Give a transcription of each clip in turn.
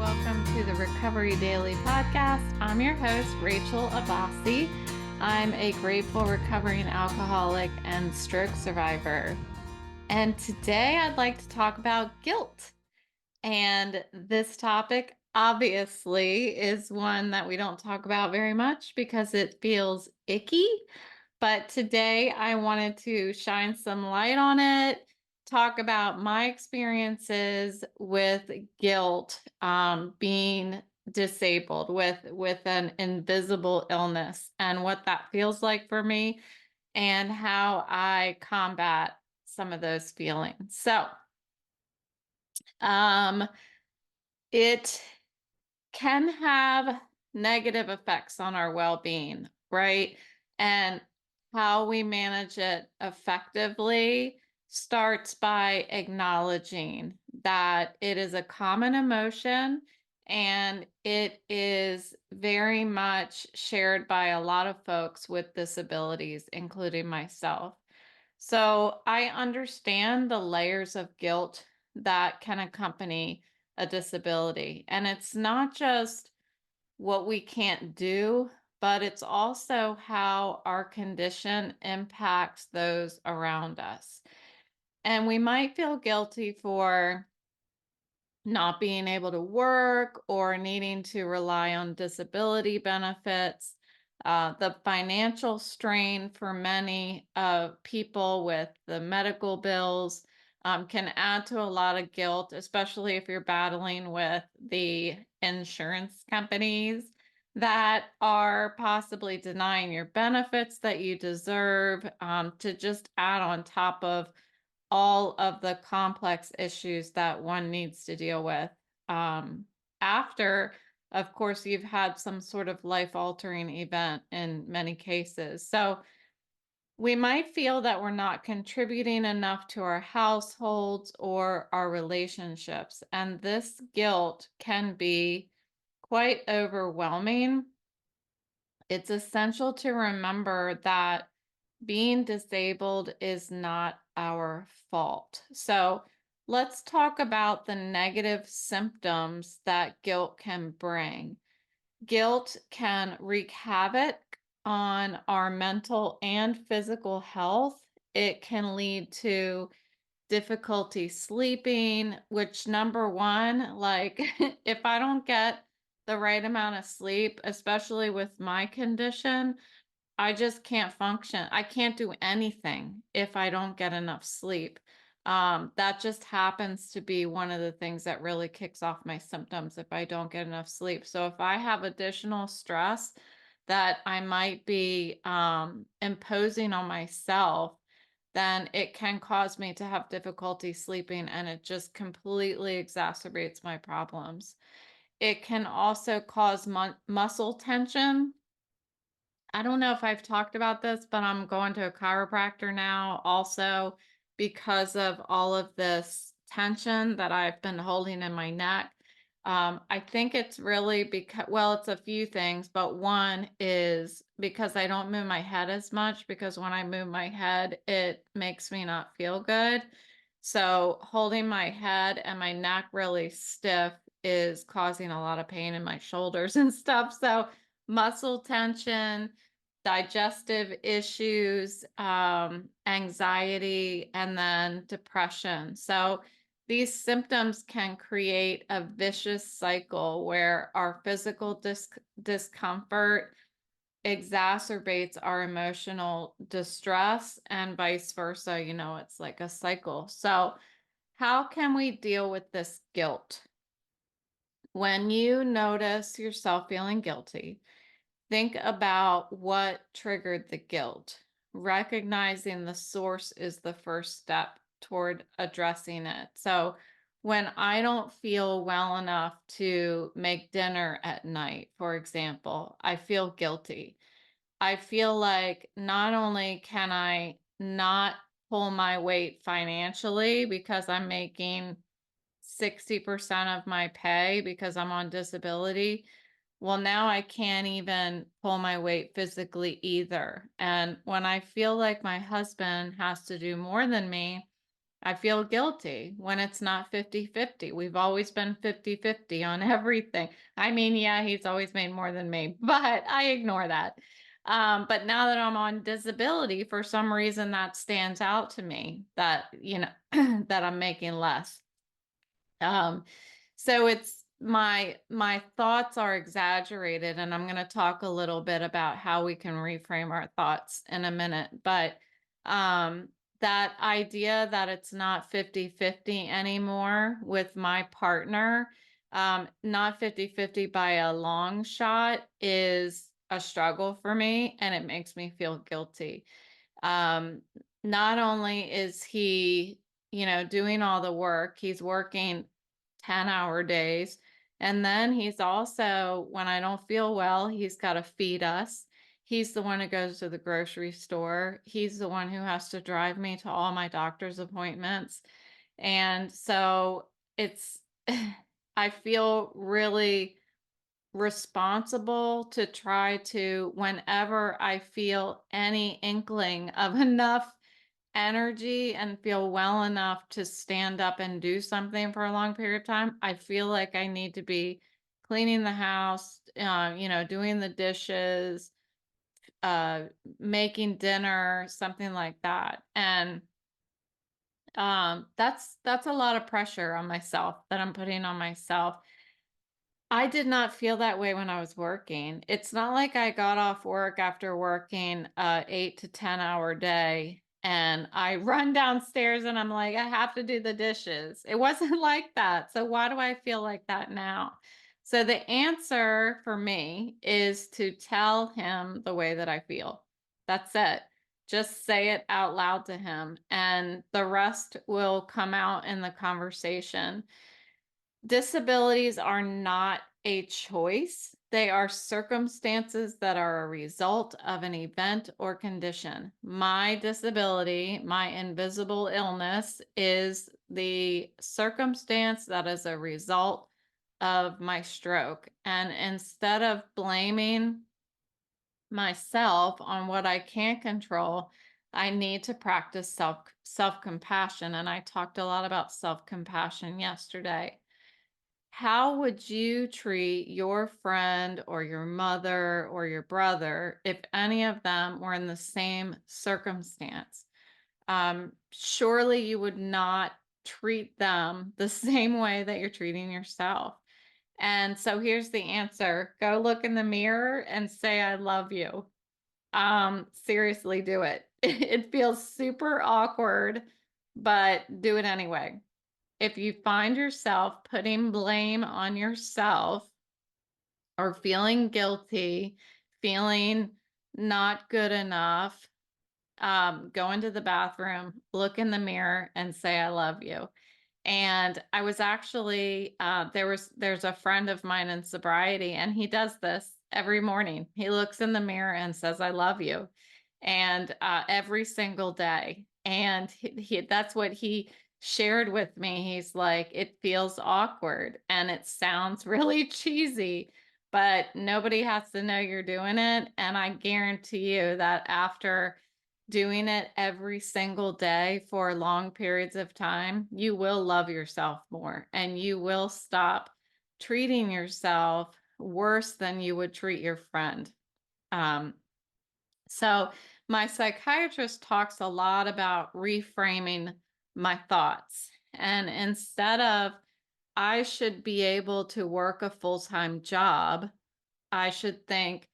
welcome to the Recovery Daily podcast. I'm your host, Rachel Abbasi. I'm a grateful recovering alcoholic and stroke survivor. And today I'd like to talk about guilt. And this topic obviously is one that we don't talk about very much because it feels icky. But today I wanted to shine some light on it, talk about my experiences with guilt, being disabled with an invisible illness and what that feels like for me and how I combat some of those feelings. So, it can have negative effects on our well-being, right? And how we manage it effectively starts by acknowledging that it is a common emotion and it is very much shared by a lot of folks with disabilities, including myself. So I understand the layers of guilt that can accompany a disability. And it's not just what we can't do, but it's also how our condition impacts those around us. And we might feel guilty for not being able to work or needing to rely on disability benefits. The financial strain for many people with the medical bills can add to a lot of guilt, especially if you're battling with the insurance companies that are possibly denying your benefits that you deserve, to just add on top of all of the complex issues that one needs to deal with after, of course, you've had some sort of life-altering event in many cases. So we might feel that we're not contributing enough to our households or our relationships, and this guilt can be quite overwhelming. It's essential to remember that being disabled is not our fault. So let's talk about the negative symptoms that guilt can bring. Guilt can wreak havoc on our mental and physical health. It can lead to difficulty sleeping, which number one, like if I don't get the right amount of sleep, especially with my condition, I just can't function. I can't do anything if I don't get enough sleep. That just happens to be one of the things that really kicks off my symptoms if I don't get enough sleep. So if I have additional stress that I might be imposing on myself, then it can cause me to have difficulty sleeping, and it just completely exacerbates my problems. It can also cause muscle tension. I don't know if I've talked about this, but I'm going to a chiropractor now also because of all of this tension that I've been holding in my neck. I think it's really because, well, it's a few things, but one is because I don't move my head as much, because when I move my head, it makes me not feel good. So holding my head and my neck really stiff is causing a lot of pain in my shoulders and stuff. So muscle tension, digestive issues, anxiety, and then depression. So these symptoms can create a vicious cycle where our physical discomfort exacerbates our emotional distress and vice versa. You know, it's like a cycle. So how can we deal with this guilt? When you notice yourself feeling guilty, think about what triggered the guilt. Recognizing the source is the first step toward addressing it. So when I don't feel well enough to make dinner at night, for example, I feel guilty. I feel like not only can I not pull my weight financially because I'm making 60% of my pay because I'm on disability, well, now I can't even pull my weight physically either. And when I feel like my husband has to do more than me, I feel guilty when it's not 50-50. We've always been 50-50 on everything. I mean, yeah, he's always made more than me, but I ignore that. But now that I'm on disability, for some reason that stands out to me that, that I'm making less. Um, so it's my thoughts are exaggerated, and I'm going to talk a little bit about how we can reframe our thoughts in a minute. But um, that idea that it's not 50-50 anymore with my partner, not 50-50 by a long shot, is a struggle for me, and it makes me feel guilty. Um, Not only is he, doing all the work, he's working 10-hour days. And then he's also, when I don't feel well, he's got to feed us. He's the one who goes to the grocery store. He's the one who has to drive me to all my doctor's appointments. And so it's, I feel really responsible to try to, whenever I feel any inkling of enough energy and feel well enough to stand up and do something for a long period of time, I feel like I need to be cleaning the house, doing the dishes, uh, making dinner, something like that. And that's a lot of pressure on myself that I'm putting on myself. I did not feel that way when I was working. It's not like I got off work after working a 8 to 10 hour day and I run downstairs and I'm like, I have to do the dishes. It wasn't like that. So why do I feel like that now? So the answer for me is to tell him the way that I feel. That's it. Just say it out loud to him, and the rest will come out in the conversation. Disabilities are not a choice. They are circumstances that are a result of an event or condition. My disability, my invisible illness, is the circumstance that is a result of my stroke. And instead of blaming myself on what I can't control, I need to practice self-compassion. And I talked a lot about self-compassion yesterday. How would you treat your friend or your mother or your brother if any of them were in the same circumstance? Surely you would not treat them the same way that you're treating yourself. And so here's the answer. Go look in the mirror and say, I love you. Seriously, do it. It feels super awkward, but do it anyway. If you find yourself putting blame on yourself or feeling guilty, feeling not good enough, go into the bathroom, look in the mirror, and say, I love you. And I was actually, there's a friend of mine in sobriety, and he does this every morning. He looks in the mirror and says, I love you. And every single day. And that's what he shared with me. He's like, it feels awkward and it sounds really cheesy, but nobody has to know you're doing it. And I guarantee you that after doing it every single day for long periods of time, you will love yourself more and you will stop treating yourself worse than you would treat your friend. So my psychiatrist talks a lot about reframing my thoughts. And instead of, I should be able to work a full-time job, I should think,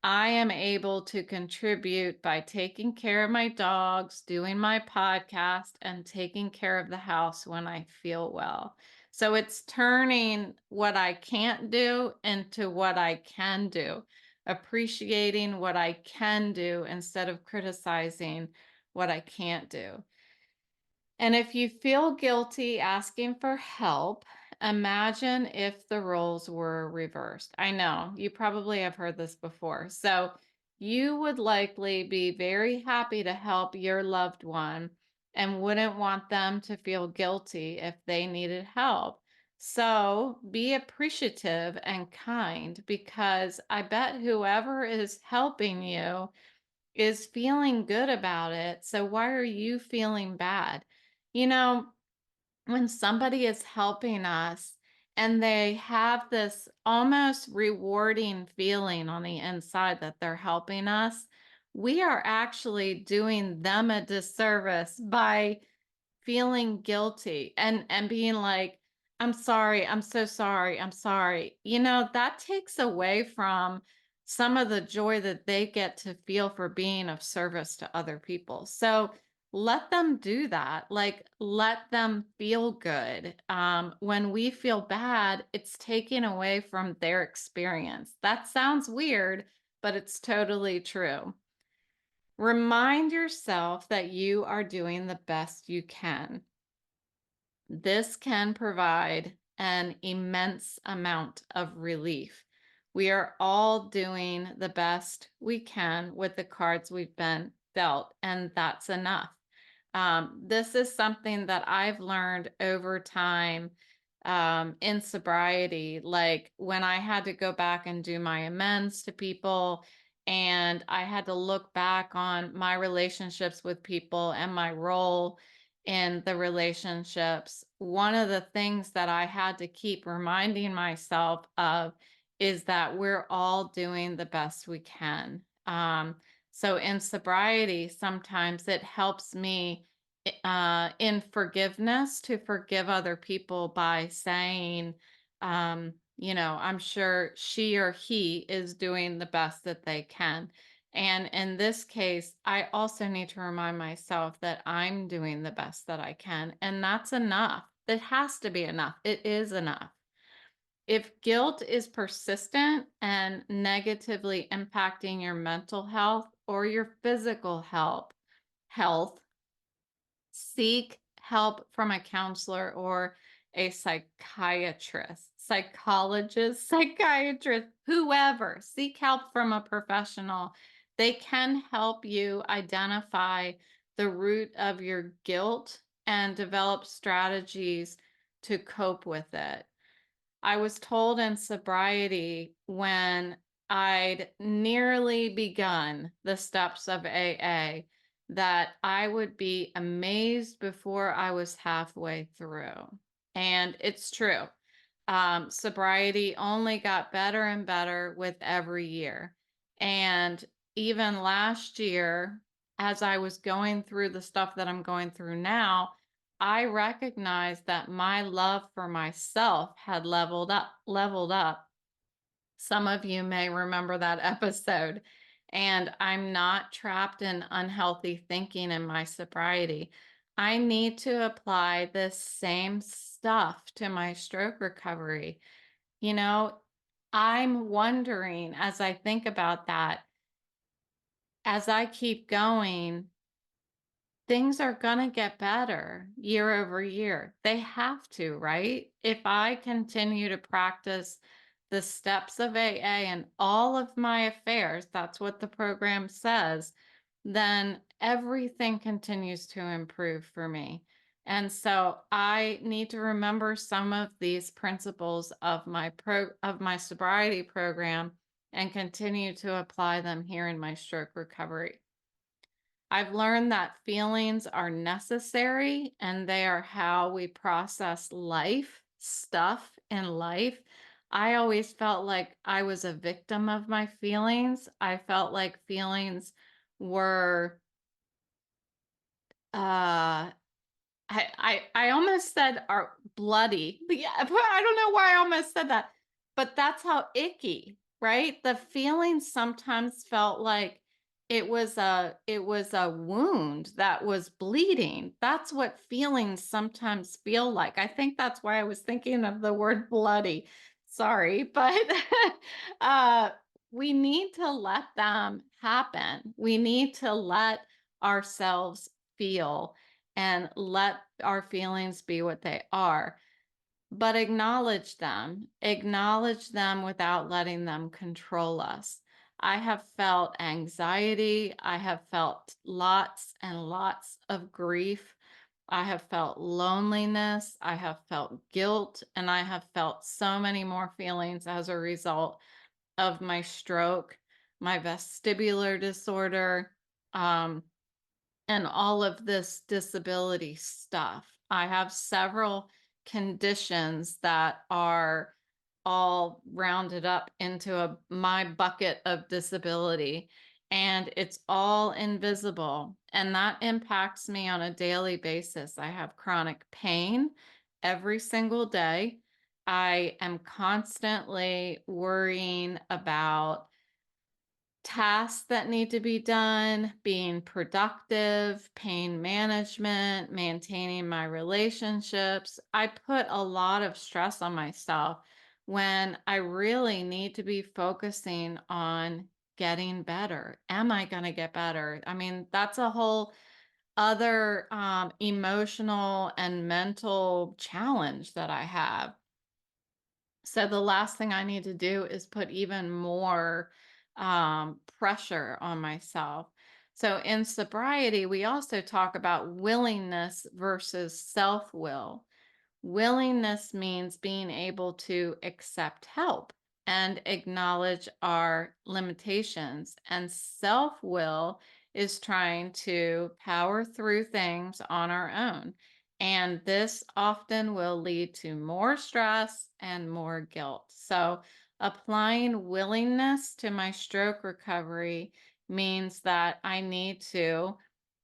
I am able to contribute by taking care of my dogs, doing my podcast, and taking care of the house when I feel well. So it's turning what I can't do into what I can do, appreciating what I can do instead of criticizing what I can't do. And if you feel guilty asking for help, imagine if the roles were reversed. I know you probably have heard this before. So you would likely be very happy to help your loved one and wouldn't want them to feel guilty if they needed help. So be appreciative and kind, because I bet whoever is helping you is feeling good about it. So why are you feeling bad? You know, when somebody is helping us and they have this almost rewarding feeling on the inside that they're helping us, we are actually doing them a disservice by feeling guilty and being like, I'm sorry, I'm so sorry, I'm sorry. That takes away from some of the joy that they get to feel for being of service to other people. So let them do that. Like, let them feel good. When we feel bad, it's taking away from their experience. That sounds weird, but it's totally true. Remind yourself that you are doing the best you can. This can provide an immense amount of relief. We are all doing the best we can with the cards we've been dealt, and that's enough. This is something that I've learned over time in sobriety. Like when I had to go back and do my amends to people, and I had to look back on my relationships with people and my role in the relationships, one of the things that I had to keep reminding myself of is that we're all doing the best we can. So in sobriety, sometimes it helps me in forgiveness to forgive other people by saying, I'm sure she or he is doing the best that they can. And in this case, I also need to remind myself that I'm doing the best that I can. And that's enough. It has to be enough. It is enough. If guilt is persistent and negatively impacting your mental health or your physical health, seek help from a counselor or a psychologist, psychiatrist, whoever. Seek help from a professional. They can help you identify the root of your guilt and develop strategies to cope with it. I was told in sobriety when I'd nearly begun the steps of AA that I would be amazed before I was halfway through. And it's true. Sobriety only got better and better with every year. And even last year, as I was going through the stuff that I'm going through now, I recognized that my love for myself had leveled up. Some of you may remember that episode. And I'm not trapped in unhealthy thinking in my sobriety. I need to apply this same stuff to my stroke recovery. You know, I'm wondering as I think about that, as I keep going, things are going to get better year over year. They have to, right? If I continue to practice the steps of AA and all of my affairs, that's what the program says, then everything continues to improve for me. And so I need to remember some of these principles of my sobriety program and continue to apply them here in my stroke recovery. I've learned that feelings are necessary and they are how we process stuff in life. I always felt like I was a victim of my feelings. I felt like feelings were uh I almost said are bloody. Yeah, but I don't know why I almost said that. But that's how icky, right? The feeling sometimes felt like it was a wound that was bleeding. That's what feelings sometimes feel like. I think that's why I was thinking of the word bloody. Sorry, but uh we need to let them happen. We need to let ourselves feel and let our feelings be what they are, but acknowledge them without letting them control us. I have felt anxiety. I have felt lots and lots of grief. I have felt loneliness. I have felt guilt, and I have felt so many more feelings as a result of my stroke, my vestibular disorder, um, and all of this disability stuff. I have several conditions that are all rounded up into my bucket of disability, and it's all invisible, and that impacts me on a daily basis. I have chronic pain every single day. I am constantly worrying about tasks that need to be done, being productive, pain management, maintaining my relationships. I put a lot of stress on myself when I really need to be focusing on getting better. Am I going to get better? I mean, that's a whole other emotional and mental challenge that I have. So the last thing I need to do is put even more pressure on myself. So in sobriety, we also talk about willingness versus self-will. Willingness means being able to accept help and acknowledge our limitations. And self will is trying to power through things on our own. And this often will lead to more stress and more guilt. So, applying willingness to my stroke recovery means that I need to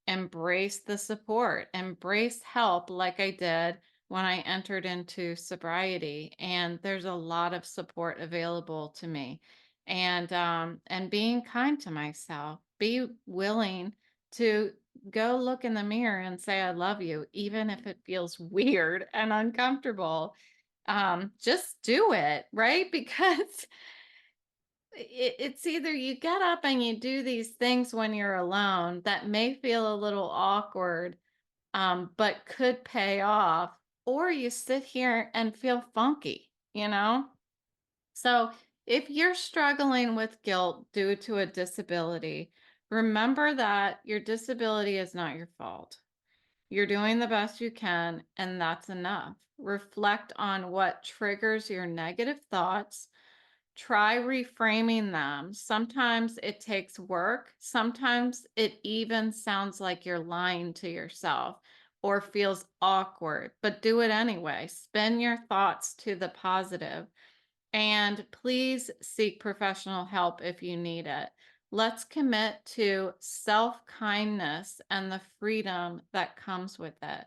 embrace the support, embrace help like I did when I entered into sobriety. And there's a lot of support available to me. And being kind to myself, be willing to go look in the mirror and say, I love you, even if it feels weird and uncomfortable. Just do it, right? Because it's either you get up and you do these things when you're alone that may feel a little awkward, but could pay off, or you sit here and feel funky, you know? So if you're struggling with guilt due to a disability, remember that your disability is not your fault. You're doing the best you can, and that's enough. Reflect on what triggers your negative thoughts. Try reframing them. Sometimes it takes work. Sometimes it even sounds like you're lying to yourself or feels awkward, but do it anyway. Spin your thoughts to the positive. And please seek professional help if you need it. Let's commit to self-kindness and the freedom that comes with it.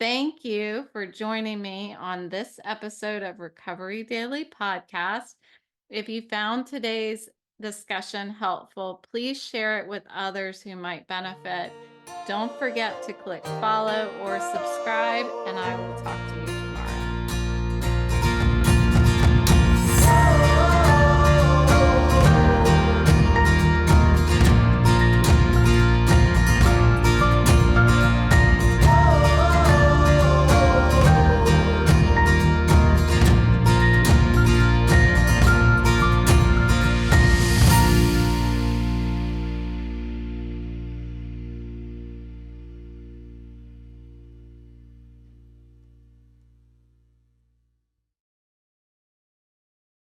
Thank you for joining me on this episode of Recovery Daily Podcast. If you found today's discussion helpful, please share it with others who might benefit. Don't forget to click follow or subscribe, and I will talk to you